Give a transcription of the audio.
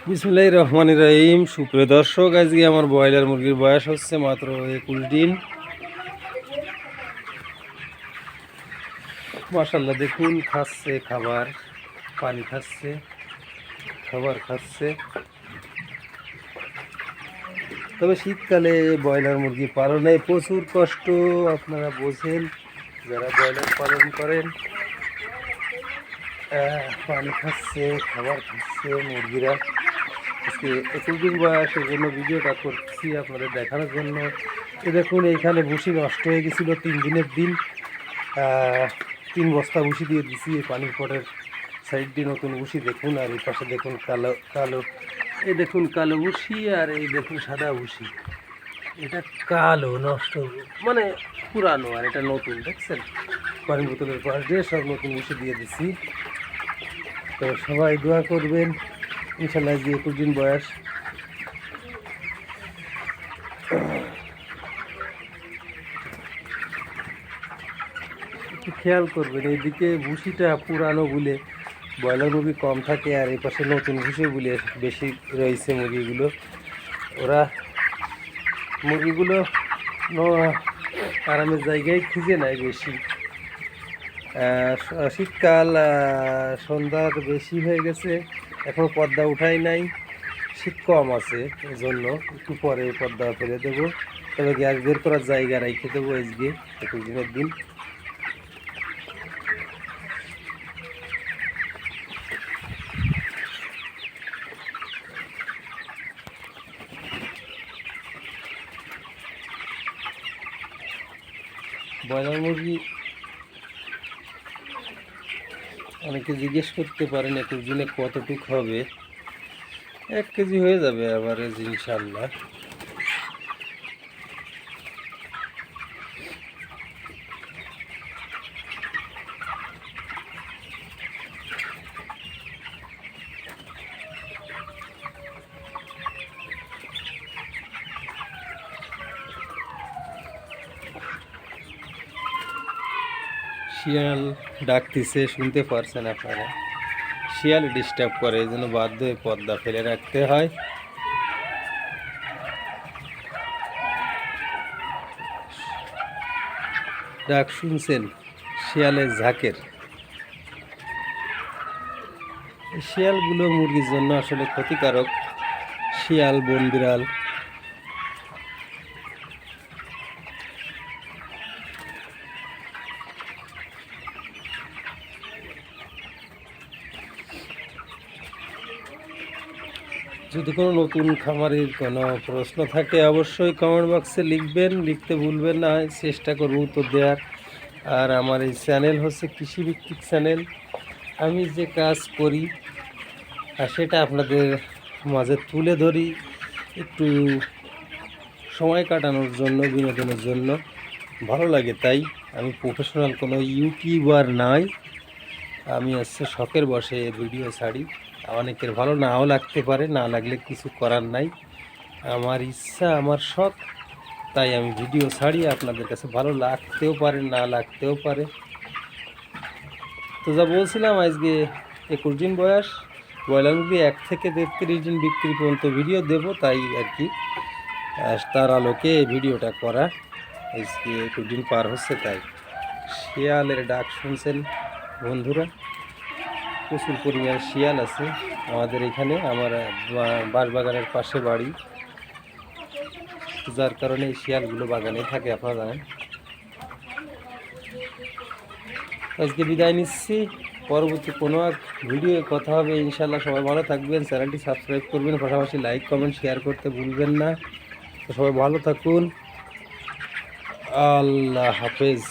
বিসমিল্লাহির রহমানির রহিম। সুপ্রিয় দর্শক, আজকে আমার ব্রয়লার মুরগির বয়স হচ্ছে মাত্র 21 দিন। মাশাআল্লাহ, দেখুন খাচ্ছে খাবার, পানি খাচ্ছে, খাবার খাচ্ছে। তবে শীতকালে ব্রয়লার মুরগি পালনে প্রচুর কষ্ট, আপনারা বোঝেন যারা ব্রয়লার পালন করেন। পানি খাচ্ছে, খাবার খাচ্ছে মুরগিরা। আজকে 21 দিন বয়সের জন্য ভিডিওটা করছি আপনাদের দেখানোর জন্য। দেখুন এইখানে ভুসি নষ্ট হয়ে গেছিলো 3 দিনের দিন। 3 বস্তা ভুসি দিয়ে দিছি এই পানির পটের সাইড দিয়ে নতুন ভুসি দেখুন। আর এই পাশে দেখুন কালো কালো, এই দেখুন কালো ভুসি, আর এই দেখুন সাদা ভুসি। এটা কালো নষ্ট মানে পুরানো, আর এটা নতুন। দেখছেন পানির বোতলের পাশ দিয়ে সব নতুন ভুসি দিয়ে দিছি। তো সবাই দোয়া করবেন, ইনশাল্লাহ। 21 দিন বয়স। একটু খেয়াল করবেন, এইদিকে ভুসিটা পুরানো বলে ব্রয়লার মুরগি কম থাকে, আর এই পাশে নতুন ভুসি বলে বেশি রয়েছে মুরগিগুলো। ওরা মুরগিগুলো আরামের জায়গায় খুঁজে নেয় বেশি। শীতকাল সন্ধ্যার বেশি হয়ে গেছে, এখনও পর্দা উঠাই নাই, শীত কম আছে, এজন্য একটু পরে পর্দা ফেলে দেবো। তবে গ্যাস বের করার জায়গা রেখে দেবো আজকে 21 দিনের দিন। ব্রয়লার মুরগি অনেকে জিজ্ঞেস করতে পারেন 21 দিনে কতটুক হবে। 1 কেজি হয়ে যাবে এভারেজ ইনশাল্লাহ। শিয়াল ডাকতেছে, শুনতে পারছেন আপনারা। শিয়াল ডিস্টার্ব করে, এই জন্য বাধ্য হয়ে পর্দা ফেলে রাখতে হয়। ডাক শুনছেন শিয়ালের ঝাঁকের। শিয়ালগুলো মুরগির জন্য আসলে ক্ষতিকারক। শিয়াল, বন বিড়াল, যদি কোনো নতুন খামারের কোনো প্রশ্ন থাকে অবশ্যই কমেন্ট বক্সে লিখবেন, লিখতে ভুলবেন না, চেষ্টা করব উত্তর দেওয়ার। আর আমার এই চ্যানেল হচ্ছে কৃষিভিত্তিক চ্যানেল। আমি যে কাজ করি আর সেটা আপনাদের মাঝে তুলে ধরি, একটু সময় কাটানোর জন্য, বিনোদনের জন্য ভালো লাগে। তাই আমি প্রফেশনাল কোনো ইউটিউবার নাই, আমি হচ্ছে শখের বসে ভিডিও ছাড়ি। অনেকের ভালো নাও লাগতে পারে, না লাগলে কিছু করার নাই। আমার ইচ্ছা, আমার শখ, তাই আমি ভিডিও ছাড়ি। আপনাদের কাছে ভালো লাগতেও পারে, না লাগতেও পারে। তো যা বলছিলাম, আজকে 21 দিন বয়স। ব্রয়লার মুরগি 1 থেকে 33 দিন বিক্রি পর্যন্ত ভিডিও দেব, তাই আর কি তার আলোকে এই ভিডিওটা করা। আজকে 21 দিন পার হচ্ছে, তাই শিয়ালের ডাক শুনছেন বন্ধুরা। প্রচুর পরিমাণে শিয়াল আছে আমাদের এখানে, আমার বাঁশবাগানের পাশে বাড়ি, যার কারণে এই শিয়ালগুলো বাগানে থাকে, আপনারা জানেন। আজকে বিদায় নিচ্ছি, পরবর্তী কোনো এক ভিডিও কথা হবে ইনশাল্লাহ। সবাই ভালো থাকবেন, চ্যানেলটি সাবস্ক্রাইব করবেন, পাশাপাশি লাইক কমেন্ট শেয়ার করতে ভুলবেন না। তো সবাই ভালো থাকুন, আল্লাহ হাফেজ।